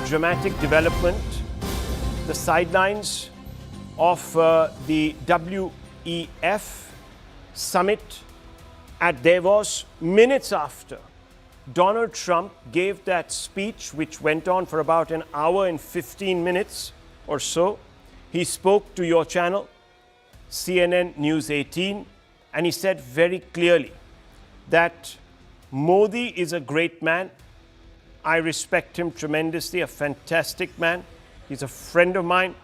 dramatic development, the sidelines of the WEF summit at Davos, minutes after Donald Trump gave that speech, which went on for about an hour and 15 minutes or so. He spoke to your channel, CNN News 18, and he said very clearly that Modi is a great man. I respect him tremendously, a fantastic man. He's a friend of mine,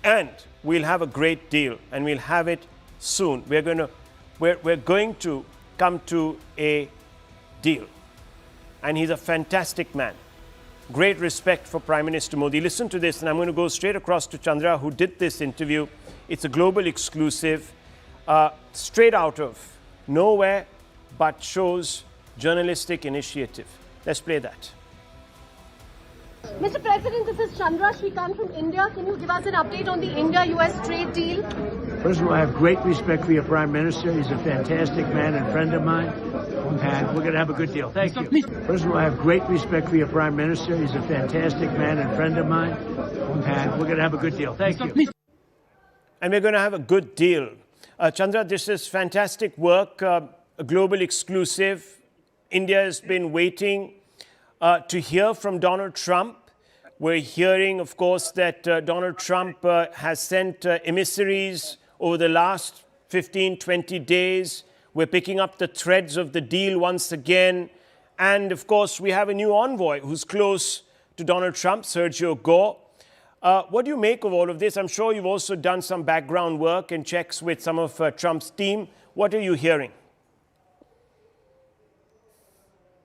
and we'll have a great deal, and we'll have it soon. We're going to come to a deal. And he's a fantastic man. Great respect for Prime Minister Modi. Listen to this, and I'm going to go straight across to Chandra, who did this interview. It's a global exclusive, straight out of nowhere, but shows journalistic initiative. Let's play that. Mr. President, this is Chandra Shrikant from India. Can you give us an update on the India-US trade deal? First of all, I have great respect for your Prime Minister. He's a fantastic man and friend of mine, and we're going to have a good deal. Thank you. First of all, I have great respect for your Prime Minister. He's a fantastic man and friend of mine, and we're going to have a good deal. Thank you. And we're going to have a good deal. Chandra, this is fantastic work, a global exclusive. India has been waiting to hear from Donald Trump. We're hearing, of course, that Donald Trump has sent emissaries over the last 15, 20 days. We're picking up the threads of the deal once again. And, of course, we have a new envoy who's close to Donald Trump, Sergio Gore. What do you make of all of this? I'm sure you've also done some background work and checks with some of Trump's team. What are you hearing?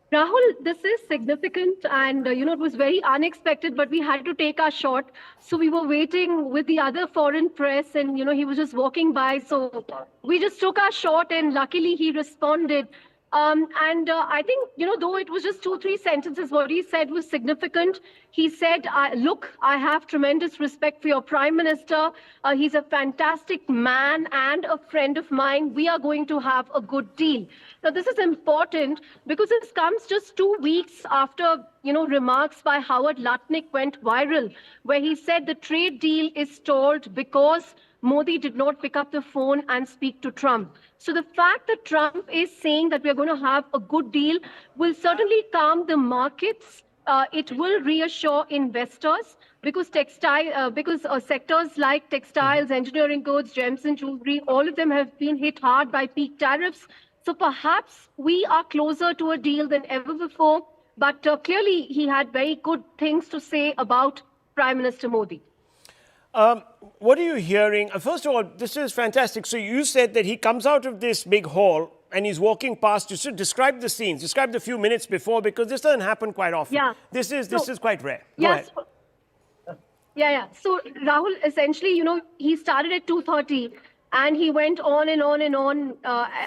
Rahul, this is significant and, it was very unexpected, but we had to take our shot. So we were waiting with the other foreign press and, he was just walking by. So we just took our shot and luckily he responded. I think, though it was just 2-3 sentences, what he said was significant. He said, look, I have tremendous respect for your Prime Minister. He's a fantastic man and a friend of mine. We are going to have a good deal. Now, this is important because this comes just 2 weeks after, remarks by Howard Lutnick went viral, where he said the trade deal is stalled because Modi did not pick up the phone and speak to Trump. So the fact that Trump is saying that we're going to have a good deal will certainly calm the markets. It will reassure investors because sectors like textiles, engineering goods, gems and jewelry, all of them have been hit hard by peak tariffs. So perhaps we are closer to a deal than ever before. But clearly, he had very good things to say about Prime Minister Modi. What are you hearing? First of all, this is fantastic. So you said that he comes out of this big hall and he's walking past you. So describe the scenes. Describe the few minutes before, because this doesn't happen quite often. Yeah. This is quite rare. Go ahead. So Rahul, essentially, he started at 2:30. And he went on and on and on,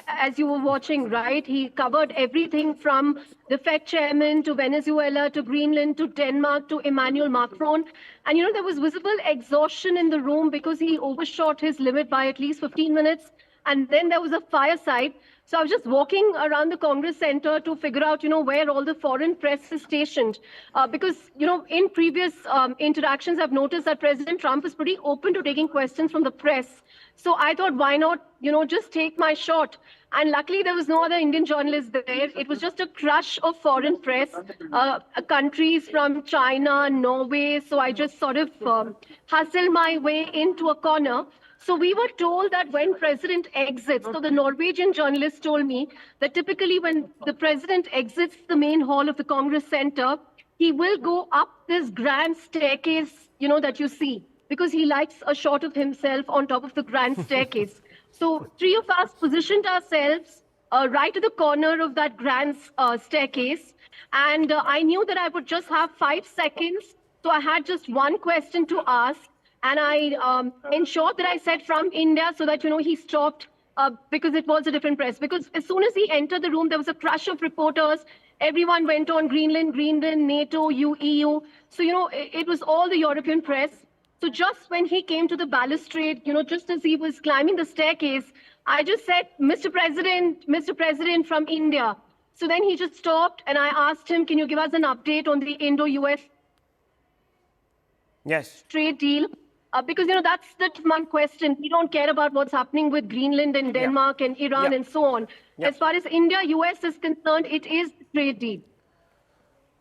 as you were watching, right? He covered everything from the Fed chairman to Venezuela to Greenland to Denmark to Emmanuel Macron. And, there was visible exhaustion in the room because he overshot his limit by at least 15 minutes. And then there was a fireside. So I was just walking around the Congress Center to figure out, where all the foreign press is stationed. Because, in previous interactions, I've noticed that President Trump is pretty open to taking questions from the press. So I thought, why not, just take my shot? And luckily, there was no other Indian journalist there. It was just a crush of foreign press, countries from China, Norway. So I just sort of hustled my way into a corner. So we were told that when president exits, so the Norwegian journalist told me that typically when the president exits the main hall of the Congress Center, he will go up this grand staircase, that you see, because he likes a shot of himself on top of the grand staircase. So 3 of us positioned ourselves right at the corner of that grand staircase. And I knew that I would just have 5 seconds. So I had just one question to ask. And I ensured that I said from India so that, he stopped because it was a different press. Because as soon as he entered the room, there was a crush of reporters. Everyone went on Greenland, NATO, EU. So, it was all the European press. So just when he came to the balustrade, just as he was climbing the staircase, I just said, Mr. President from India. So then he just stopped and I asked him, can you give us an update on the Indo-US Yes. trade deal? Because, that's my question. We don't care about what's happening with Greenland and Denmark and Iran and so on. As far as India-US is concerned, it is a trade deal.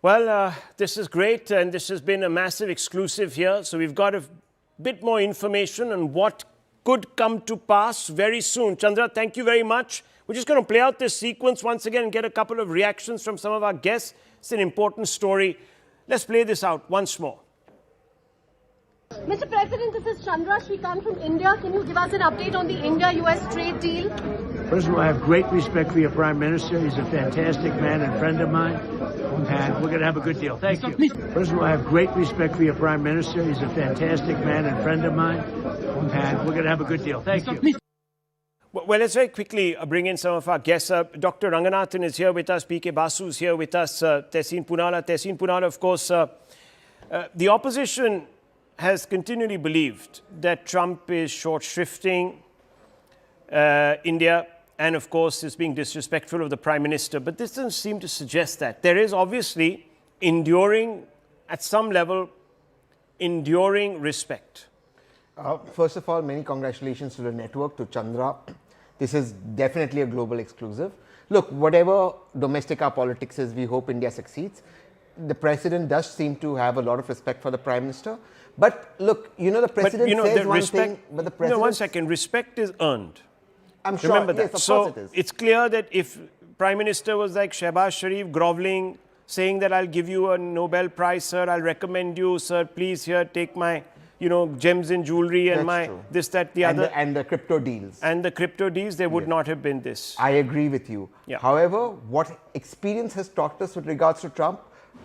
Well, this is great, and this has been a massive exclusive here. So we've got a bit more information on what could come to pass very soon. Chandra, thank you very much. We're just going to play out this sequence once again and get a couple of reactions from some of our guests. It's an important story. Let's play this out once more. Mr. President, this is Chandra Shrikant from India. Can you give us an update on the India-US trade deal? First of all, I have great respect for your Prime Minister. He's a fantastic man and friend of mine, and we're going to have a good deal. Thank you. First of all, I have great respect for your Prime Minister. He's a fantastic man and friend of mine, and we're going to have a good deal. Thank you. Well, let's very quickly bring in some of our guests. Dr. Ranganathan is here with us. P.K. Basu is here with us. Tehseen Poonawalla, of course. The opposition has continually believed that Trump is short-shrifting India and, of course, is being disrespectful of the Prime Minister. But this doesn't seem to suggest that. There is obviously enduring, at some level, enduring respect. First of all, many congratulations to the network, to Chandra. This is definitely a global exclusive. Look, whatever domestic our politics is, we hope India succeeds. The president does seem to have a lot of respect for the Prime Minister. But look, the president says one thing, but the president... No, one second. Respect is earned. I'm sure. Remember yes, that. of So course it is. it's clear that if Prime Minister was like Shehbaz Sharif groveling, saying that I'll give you a Nobel Prize, sir, I'll recommend you, sir, please here, take my, gems and jewelry and That's true. this, that, the other. And the crypto deals. And the crypto deals, there would not have been this. I agree with you. Yeah. However, what experience has taught us with regards to Trump,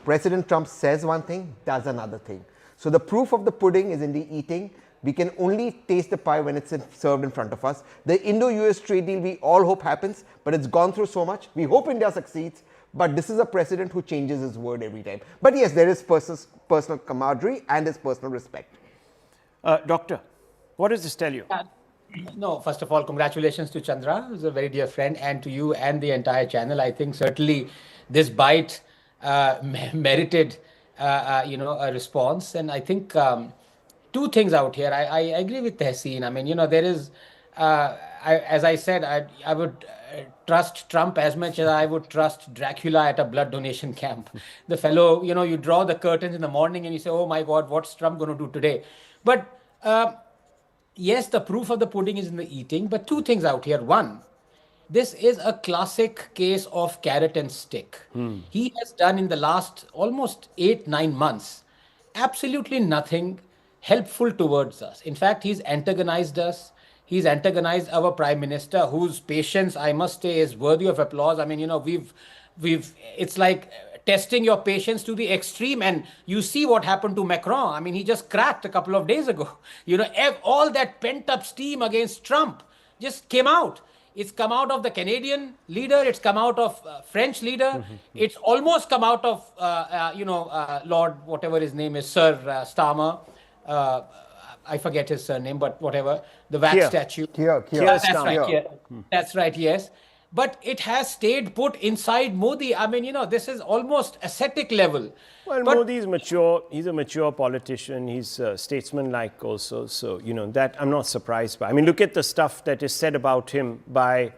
President Trump says one thing, does another thing. So the proof of the pudding is in the eating. We can only taste the pie when it's served in front of us. The Indo-US trade deal we all hope happens, but it's gone through so much. We hope India succeeds, but this is a president who changes his word every time. But yes, there is personal camaraderie and his personal respect. Doctor, what does this tell you? No, first of all, congratulations to Chandra, who's a very dear friend, and to you and the entire channel. I think certainly this bite merited, a response. And I think two things out here. I agree with Tehseen. I mean, there is, as I said, I would trust Trump as much as I would trust Dracula at a blood donation camp. The fellow, you draw the curtains in the morning and you say, oh my God, what's Trump going to do today? But yes, the proof of the pudding is in the eating, but two things out here. One, this is a classic case of carrot and stick. He has done in the last almost 8-9 months absolutely nothing helpful towards us. In fact, he's antagonized us. He's antagonized our Prime Minister, whose patience, I must say, is worthy of applause. I mean, it's like testing your patience to the extreme, and you see what happened to Macron. I mean, he just cracked a couple of days ago. All that pent-up steam against Trump just came out. It's come out of the Canadian leader. It's come out of French leader. It's almost come out of, Lord, whatever his name is, Sir Starmer. I forget his surname, but whatever. The wax statue. That's right. Yeah. That's right. Yes. But it has stayed put inside Modi. I mean, this is almost ascetic level. Well, Modi is mature. He's a mature politician. He's statesman-like also. So, that I'm not surprised by. I mean, look at the stuff that is said about him by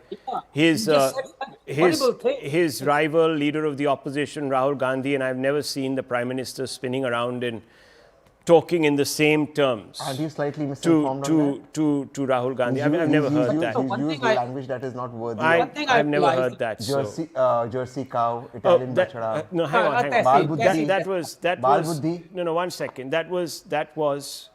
his rival, leader of the opposition, Rahul Gandhi. And I've never seen the Prime Minister spinning around and talking in the same terms. Are you slightly misinformed to Rahul Gandhi? I've never heard that. He's used language that is not worthy. I've never heard that. Jersey cow, Italian bachara. No, hang on. That was no, 1 second. That was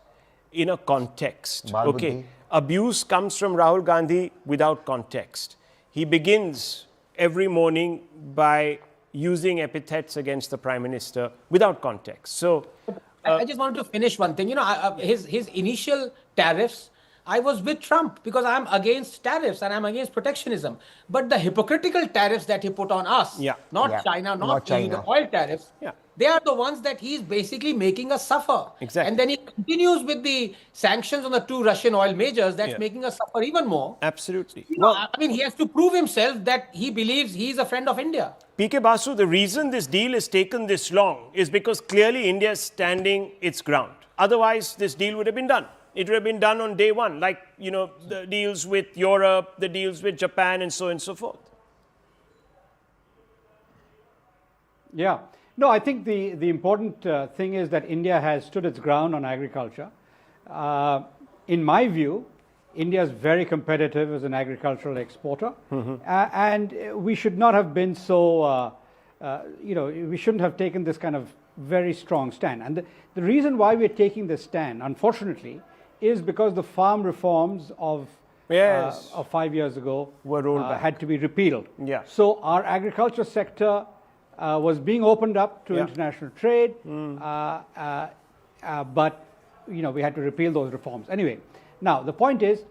in a context. Okay. Abuse comes from Rahul Gandhi without context. He begins every morning by using epithets against the Prime Minister without context. So I just wanted to finish one thing. His initial tariffs, I was with Trump because I'm against tariffs and I'm against protectionism. But the hypocritical tariffs that he put on us, not China, not the oil tariffs, they are the ones that he's basically making us suffer. Exactly. And then he continues with the sanctions on the 2 Russian oil majors, that's making us suffer even more. Absolutely. I mean, he has to prove himself that he believes he's a friend of India. P.K. Basu, the reason this deal has taken this long is because clearly India is standing its ground. Otherwise, this deal would have been done. It would have been done on day one, like, you know, the deals with Europe, the deals with Japan, and so on and so forth. Yeah. No, I think the important thing is that India has stood its ground on agriculture. In my view, India is very competitive as an agricultural exporter, and we should not have been so, you know, we shouldn't have taken this kind of very strong stand. And the reason why we're taking this stand, unfortunately, is because the farm reforms of 5 years ago were rolled back. had to be repealed. Yeah. So our agriculture sector was being opened up to international trade, but you know, we had to repeal those reforms. Anyway, now the point is,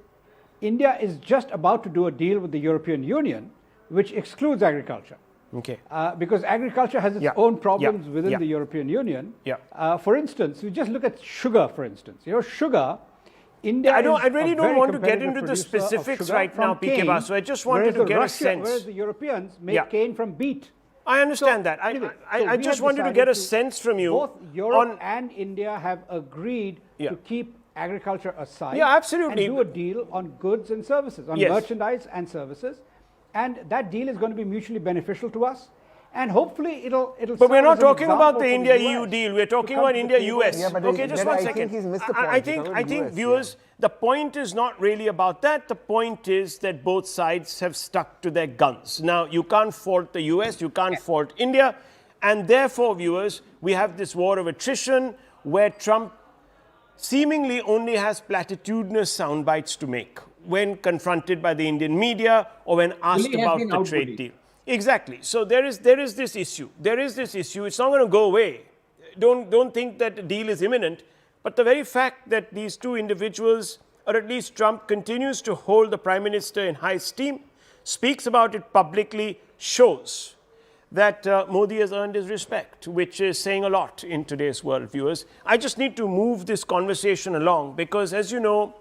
India is just about to do a deal with the European Union, which excludes agriculture. Okay. Because agriculture has its own problems within the European Union. For instance, we just look at sugar, for instance. You know, sugar, India I really don't want to get into the specifics right now, PK Basu. I just wanted to get a sense. Whereas the Europeans make cane from beet. I understand that. Anyway, I just wanted to get a sense from you. Both Europe and India have agreed to keep agriculture aside. Yeah, absolutely. And do a deal on goods and services, on merchandise and services. And that deal is going to be mutually beneficial to us. And hopefully it'll But we're not talking about the India-EU deal. We're talking about India-US. Yeah, but okay, just 1 second. I think he's missed the point. I think viewers, the point is not really about that. The point is that both sides have stuck to their guns. Now, you can't fault the US, you can't fault India. And therefore, viewers, we have this war of attrition where Trump seemingly only has platitudinous sound bites to make when confronted by the Indian media or when asked about the trade deal. Exactly. So there is this issue. There is this issue. It's not going to go away. Don't think that the deal is imminent. But the very fact that these two individuals, or at least Trump, continues to hold the Prime Minister in high esteem, speaks about it publicly, shows that Modi has earned his respect, which is saying a lot in today's world, viewers. I just need to move this conversation along because, as you know,